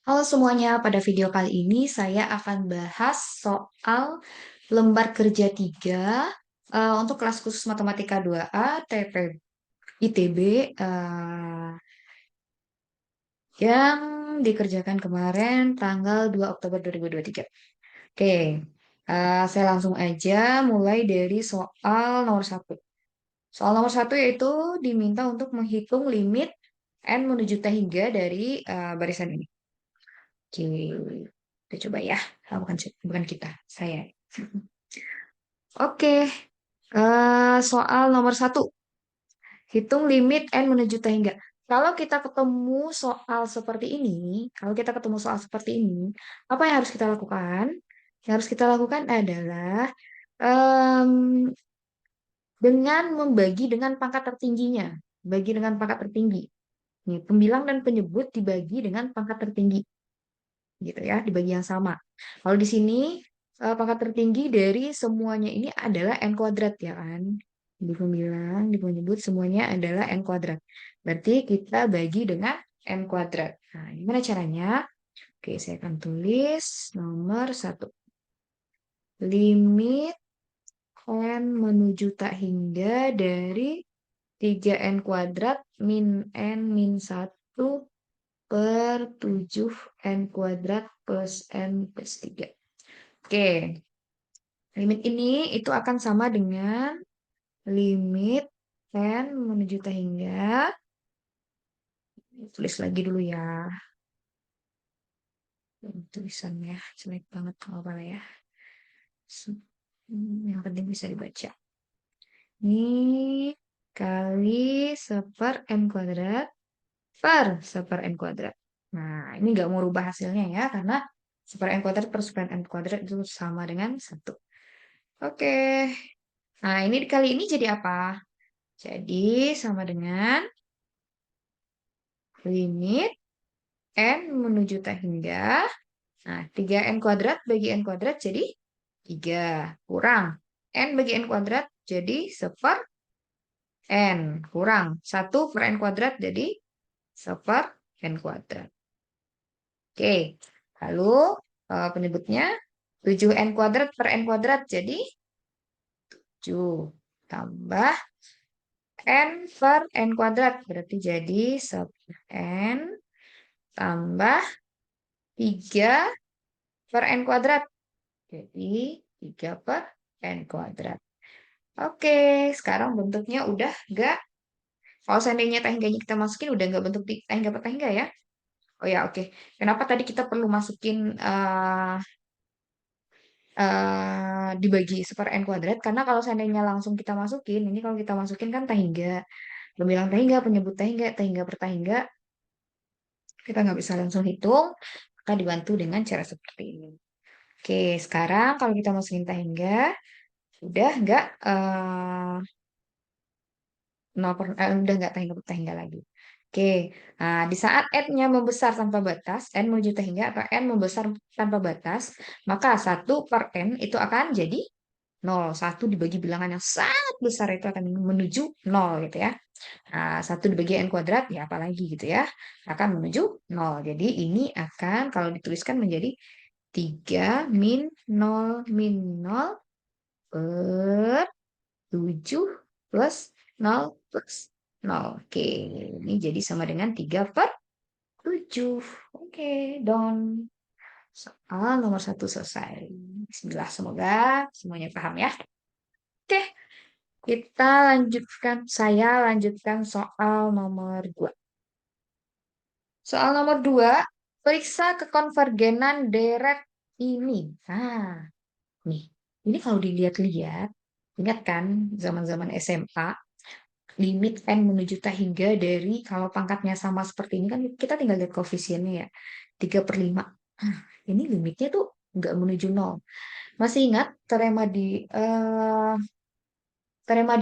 Halo semuanya, pada video kali ini saya akan bahas soal lembar kerja 3 untuk kelas khusus Matematika 2A TP ITB yang dikerjakan kemarin tanggal 2 Oktober 2023. Oke, saya langsung aja mulai dari soal nomor 1. Soal nomor 1 yaitu diminta untuk menghitung limit n menuju t hingga dari barisan ini. Oke, kita coba ya. Bukan kita, saya. Oke, soal nomor 1. Hitung limit n menuju T hingga. Kalau kita ketemu soal seperti ini, apa yang harus kita lakukan? Yang harus kita lakukan adalah em, dengan membagi dengan pangkat tertingginya. Bagi dengan pangkat tertinggi. Nih, pembilang dan penyebut dibagi dengan pangkat tertinggi. Gitu ya, dibagi yang sama. Kalau di sini pangkat tertinggi dari semuanya ini adalah n kuadrat ya kan. Di pembilang, di penyebut semuanya adalah n kuadrat. Berarti kita bagi dengan n kuadrat. Nah, gimana caranya? Oke, saya akan tulis nomor 1. Limit n menuju tak hingga dari 3n kuadrat min n min 1 per 7n kuadrat plus n plus 3. Oke, limit ini itu akan sama dengan limit n menuju T hingga. Tulis lagi dulu ya. Tulisannya jelek banget kalau apa ya. Yang penting bisa dibaca. Ini kali seper n kuadrat per seper n kuadrat. Nah, ini nggak mau rubah hasilnya ya, karena seper n kuadrat per seper n kuadrat itu sama dengan 1. Oke. Nah, ini kali ini jadi apa? Jadi sama dengan limit n menuju T hingga. Nah, 3n kuadrat bagi n kuadrat jadi 3. Kurang. N bagi n kuadrat jadi seper n. Kurang. 1 per n kuadrat jadi seper n kuadrat. Oke. Lalu penyebutnya 7n kuadrat per n kuadrat jadi 7. Tambah n per n kuadrat. Berarti jadi seper n tambah 3 per n kuadrat. Jadi 3 per n kuadrat. Oke, sekarang bentuknya udah nggak. Kalau seandainya tehengganya kita masukin, udah nggak bentuk tehengga per tehengga ya. Oh ya, oke. Kenapa tadi kita perlu masukin dibagi seper n kuadrat? Karena kalau seandainya langsung kita masukin, ini kalau kita masukin kan tehengga. Belum bilang tehengga, penyebut tehengga, tehengga per tehengga. Kita nggak bisa langsung hitung, maka dibantu dengan cara seperti ini. Oke, sekarang kalau kita masukin tehengga, udah nggak udah nggak tehingga lagi. Oke, nah, di saat n-nya membesar tanpa batas, n menuju tehingga atau n membesar tanpa batas, maka 1 per n itu akan jadi 0. 1 dibagi bilangan yang sangat besar itu akan menuju 0 gitu ya. Nah, 1 dibagi n kuadrat, ya apalagi gitu ya, akan menuju 0. Jadi ini akan kalau dituliskan menjadi 3 min 0 per 7 plus 0 plus 0. Oke, ini jadi sama dengan 3 per 7. Oke, done. Soal nomor 1 selesai. Bismillah, semoga semuanya paham ya. Oke, kita lanjutkan. Saya lanjutkan soal nomor 2. Soal nomor 2, periksa kekonvergenan deret ini. Nah, nih, ini kalau dilihat-lihat, ingat kan zaman-zaman SMA, limit n menuju T hingga dari kalau pangkatnya sama seperti ini kan kita tinggal lihat koefisiennya ya. 3/5. Ini limitnya tuh nggak menuju 0. Masih ingat teorema teorema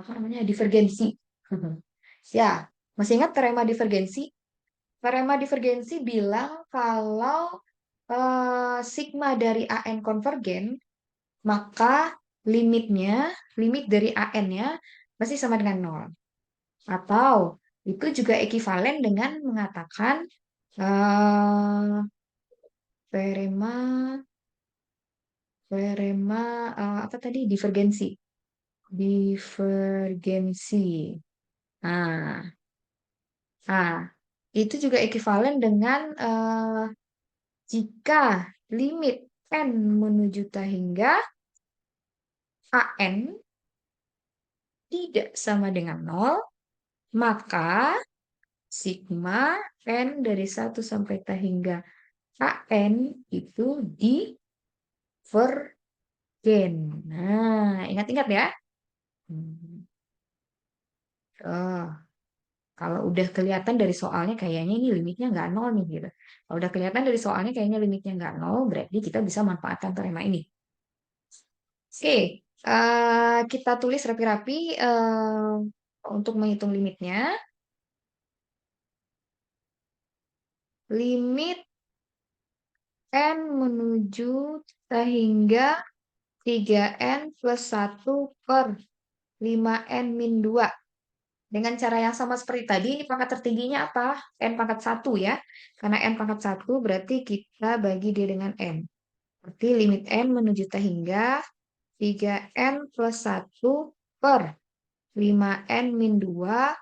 apa namanya? Divergensi. Ya, masih ingat teorema divergensi? Teorema divergensi bilang kalau sigma dari AN konvergen, maka limit dari AN-nya pasti sama dengan 0. Atau Itu juga ekivalen dengan mengatakan eh teorema teorema apa tadi? Divergensi. Divergensi. Nah, nah, itu juga ekivalen dengan jika limit n menuju hingga an tidak sama dengan nol, maka sigma n dari satu sampai hingga an itu divergen. Nah, ingat-ingat ya. Hmm. Oh, kalau udah kelihatan dari soalnya kayaknya ini limitnya nggak nol nih gitu. Kalau udah kelihatan dari soalnya kayaknya limitnya nggak nol, berarti kita bisa manfaatkan teorema ini. Oke, kita tulis rapi-rapi untuk menghitung limitnya. Limit n menuju hingga 3n plus 1 per 5n min 2. Dengan cara yang sama seperti tadi, ini pangkat tertingginya apa? N pangkat 1 ya. Karena N pangkat 1 berarti kita bagi dia dengan N. Berarti limit N menuju hingga 3n plus 1 per 5n min 2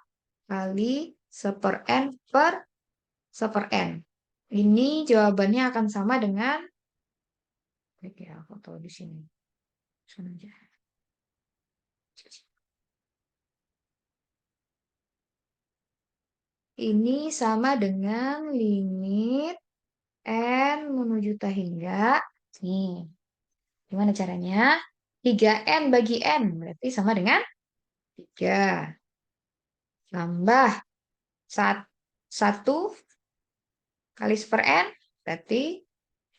kali 1 N per 1 N. Ini jawabannya akan sama dengan, oke, aku tahu di sini. Sana aja. Ini sama dengan limit N menuju hingga. Nih, gimana caranya? 3N bagi N berarti sama dengan 3. Tambah 1 kali 1 per N berarti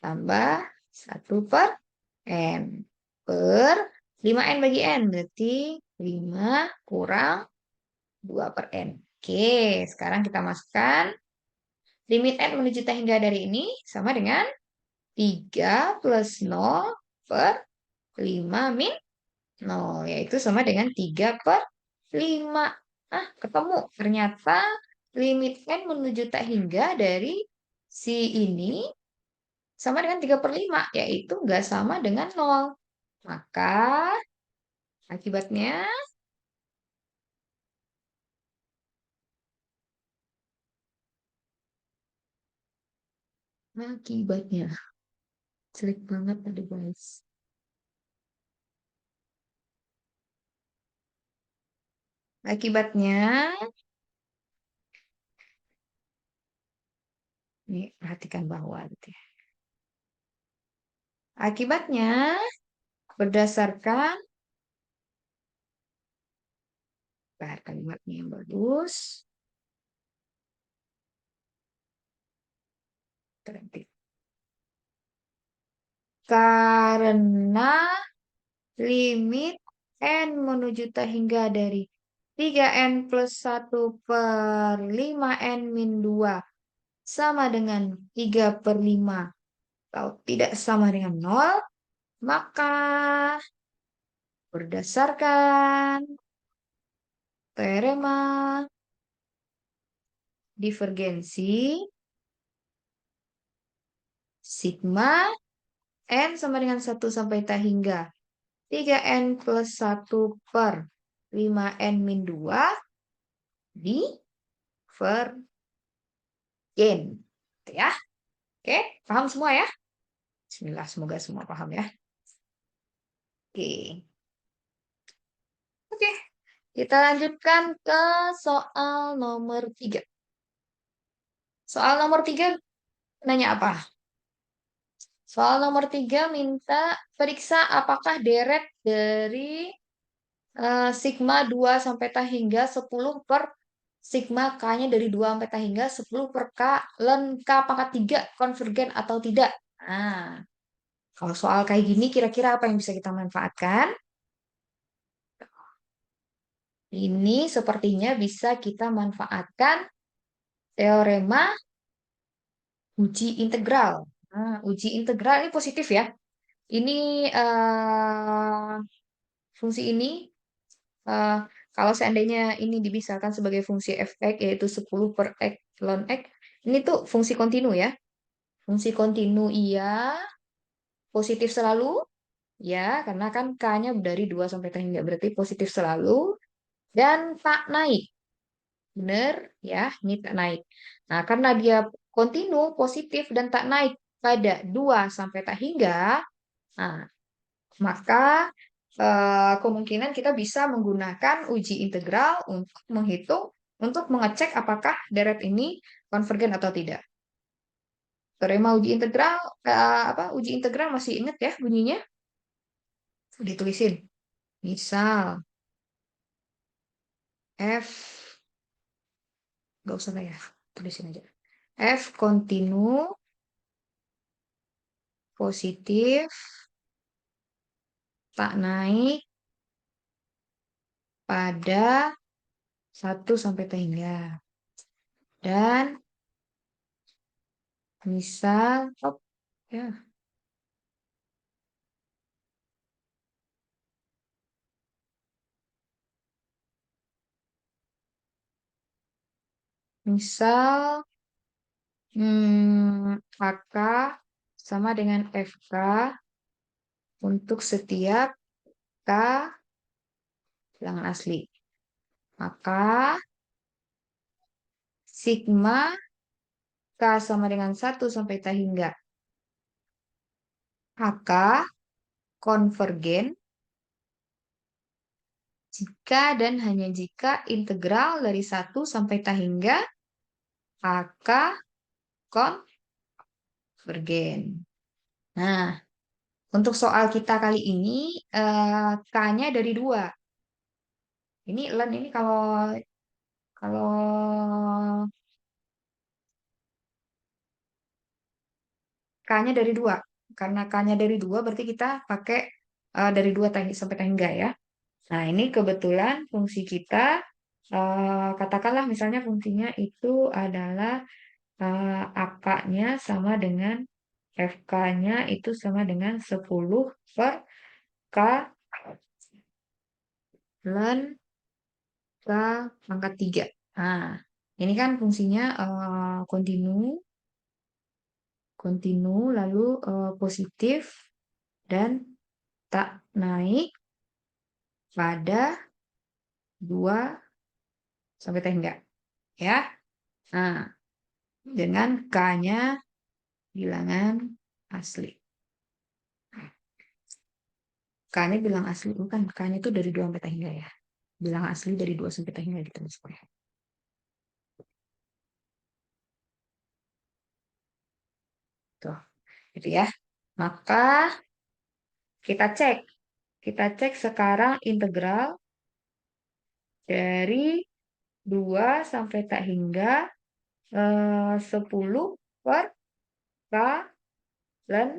tambah 1 per N. Per 5N bagi N berarti 5 kurang 2 per N. Oke, sekarang kita masukkan limit N menuju hingga dari ini sama dengan 3 plus 0 per 5 min 0, yaitu sama dengan 3 per 5. Ah, ketemu. Ternyata limit N menuju hingga dari si ini sama dengan 3 per 5, yaitu nggak sama dengan 0. Maka akibatnya, akibatnya, jelek banget tadi guys. Akibatnya, ini perhatikan bahwa gitu ya. Akibatnya, berdasarkan kalimatnya yang bagus, terhenti. Karena limit N menuju hingga dari 3N plus 1 per 5N min 2 sama dengan 3 per 5 atau tidak sama dengan 0, maka berdasarkan teorema divergensi, sigma N sama dengan 1 sampai hingga 3N plus 1 per 5N min 2 divergen. Gitu ya. Oke, paham semua ya? Bismillah, semoga semua paham ya. Oke. Oke, kita lanjutkan ke soal nomor 3. Soal nomor 3 nanya apa? Soal nomor 3 minta periksa apakah deret dari sigma 2 sampai hingga 10 per sigma K-nya dari 2 sampai hingga 10 per K ln K pangkat 3 konvergen atau tidak. Nah, kalau soal kayak gini kira-kira apa yang bisa kita manfaatkan? Ini sepertinya bisa kita manfaatkan teorema uji integral. Nah, uji integral ini positif ya. Ini fungsi ini Kalau seandainya ini dimisalkan sebagai fungsi f(x) yaitu 10 per x ln x, ini tuh fungsi kontinu ya. Fungsi kontinu iya, positif selalu, ya, karena kan K-nya dari 2 sampai T hingga, berarti positif selalu, dan tak naik. Bener, ya, ini tak naik. Nah, karena dia kontinu, positif, dan tak naik pada 2 sampai tak hingga, nah, maka kemungkinan kita bisa menggunakan uji integral untuk menghitung, untuk mengecek apakah deret ini konvergen atau tidak. Teorema uji integral, uji integral masih ingat ya bunyinya? Ditulisin. Misal F, nggak usah lah ya, tulisin aja. F kontinu positif tak naik pada 1 sampai T hingga. Dan misal, oh, ya, misal AK sama dengan FK untuk setiap K bilangan asli. Maka sigma K sama dengan 1 sampai T hingga AK konvergen jika dan hanya jika integral dari 1 sampai T hingga AK konvergen. Nah, untuk soal kita kali ini, K-nya dari 2. Ini ln ini kalau kalau K-nya dari 2. Karena K-nya dari 2 berarti kita pakai dari 2 sampai tangga ya. Nah, ini kebetulan fungsi kita, katakanlah misalnya fungsinya itu adalah AK-nya sama dengan FK-nya itu sama dengan 10 per K ln K pangkat 3. Nah, ini kan fungsinya kontinu, kontinu lalu positif dan tak naik pada 2 sampai T enggak. Ya. Nah, dengan K-nya bilangan asli. K-nya bilang asli, bukan. K-nya itu dari 2 sampai T hingga ya. Bilang asli dari 2 sampai T hingga gitu maksudnya. Tuh, gitu ya. Maka kita cek. Kita cek sekarang integral dari 2 sampai tak hingga 10 per K ln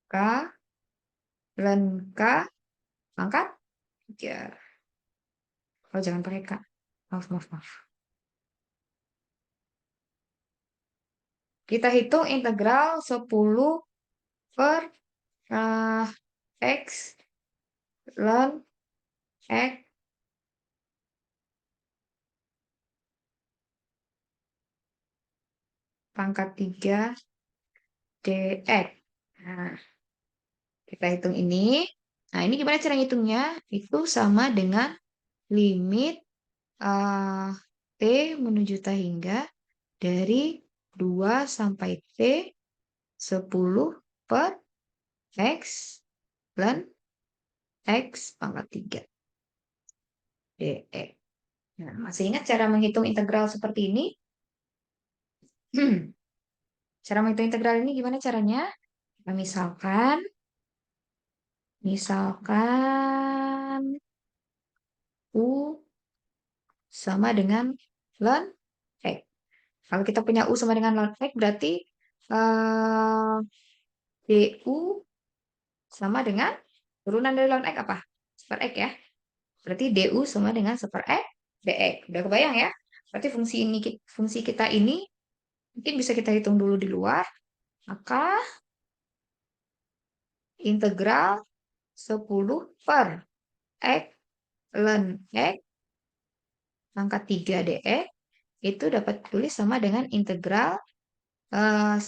K ln K pangkat 3. Oh, jangan pakai K. Maaf, maaf, maaf. Kita hitung integral 10 per X ln X pangkat 3 dx. Nah, kita hitung ini. Nah, ini gimana cara ngitungnya? Itu sama dengan limit T menuju T hingga dari 2 sampai T 10 per X ln X pangkat 3 dx. Nah, masih ingat cara menghitung integral seperti ini? Cara menghitung integral ini gimana caranya? Nah, misalkan U sama dengan ln X. Kalau kita punya U sama dengan ln X, berarti eh, DU sama dengan turunan dari ln X apa? Super X ya. Berarti DU sama dengan super X dx. Udah kebayang ya? Berarti fungsi kita ini mungkin bisa kita hitung dulu di luar. Maka integral 10 per X ln X pangkat 3 dx itu dapat tulis sama dengan integral 10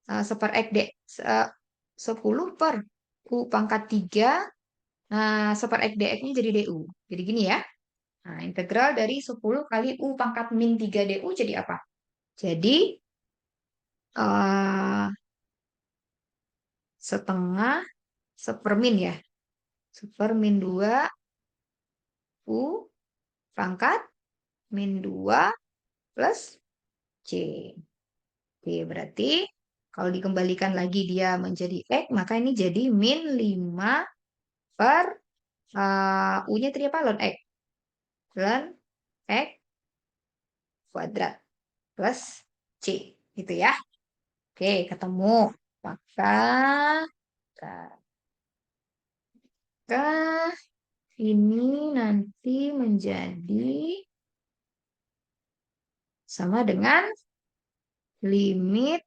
seper X d, 10 per U pangkat 3 seper X dx-nya jadi DU. Jadi gini ya. Nah, integral dari 10 kali U pangkat min 3 DU jadi apa? Jadi eh, setengah sepermin ya. Sepermin 2 U pangkat min 2 plus C. Oke, berarti kalau dikembalikan lagi dia menjadi X, maka ini jadi min 5 per U-nya tadi apa? Ln X. Ln X kuadrat plus C. Gitu ya. Oke, ketemu. Maka, maka ini nanti menjadi sama dengan limit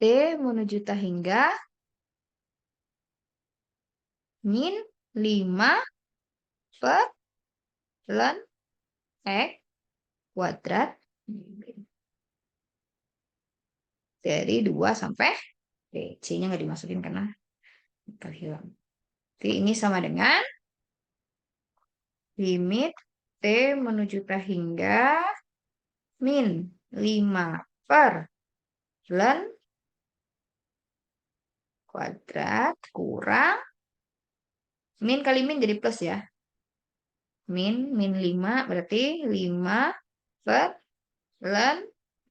T menuju T hingga min 5 per ln X kuadrat dari 2 sampai D. C-nya nggak dimasukin karena hilang. Jadi ini sama dengan limit T menuju T hingga min 5 per ln kuadrat kurang min kali min jadi plus ya. Min 5 berarti 5 per ln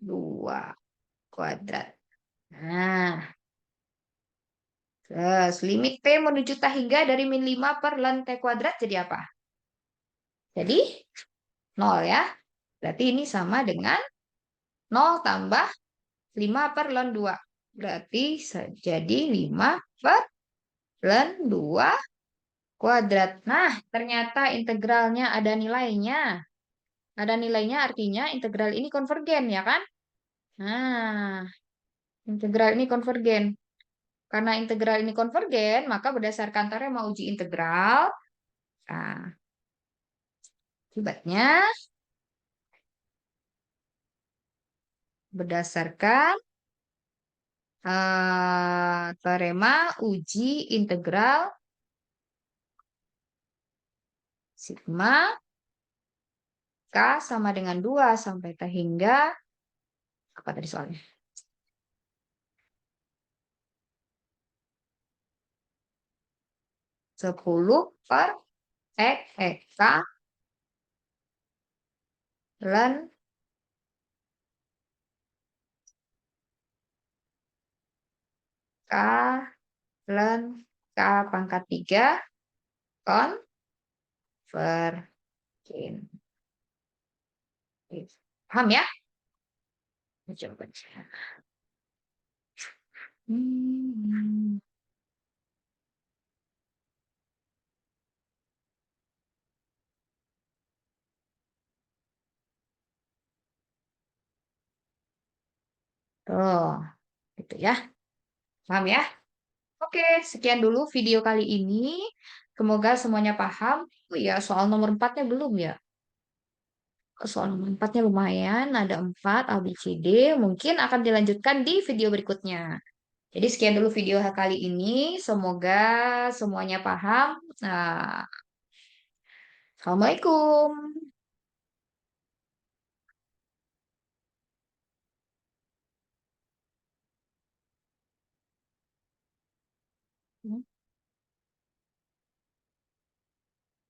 2 kuadrat. Nah, terus limit T menuju T hingga dari min 5 per ln T kuadrat jadi apa? Jadi 0 ya. Berarti ini sama dengan 0 tambah 5 per ln 2. Berarti jadi 5 per ln 2 kuadrat. Nah, ternyata integralnya ada nilainya. Ada nilainya artinya integral ini konvergen ya kan? Nah, integral ini konvergen. Karena integral ini konvergen, maka berdasarkan teorema uji integral, nah, akibatnya berdasarkan teorema uji integral sigma K sama dengan 2 sampai T hingga apa tadi soalnya? Sepuluh per K ln K ln K pangkat 3 konvergen. Paham ya? Coba baca. Hmm. Tuh, gitu ya. Paham ya? Oke, sekian dulu video kali ini. Semoga semuanya paham. Oh ya, soal nomor 4-nya belum ya? Soal nomor 4-nya lumayan, ada 4 A, B, C, D. Mungkin akan dilanjutkan di video berikutnya. Jadi sekian dulu video kali ini. Semoga semuanya paham. Nah, Assalamualaikum.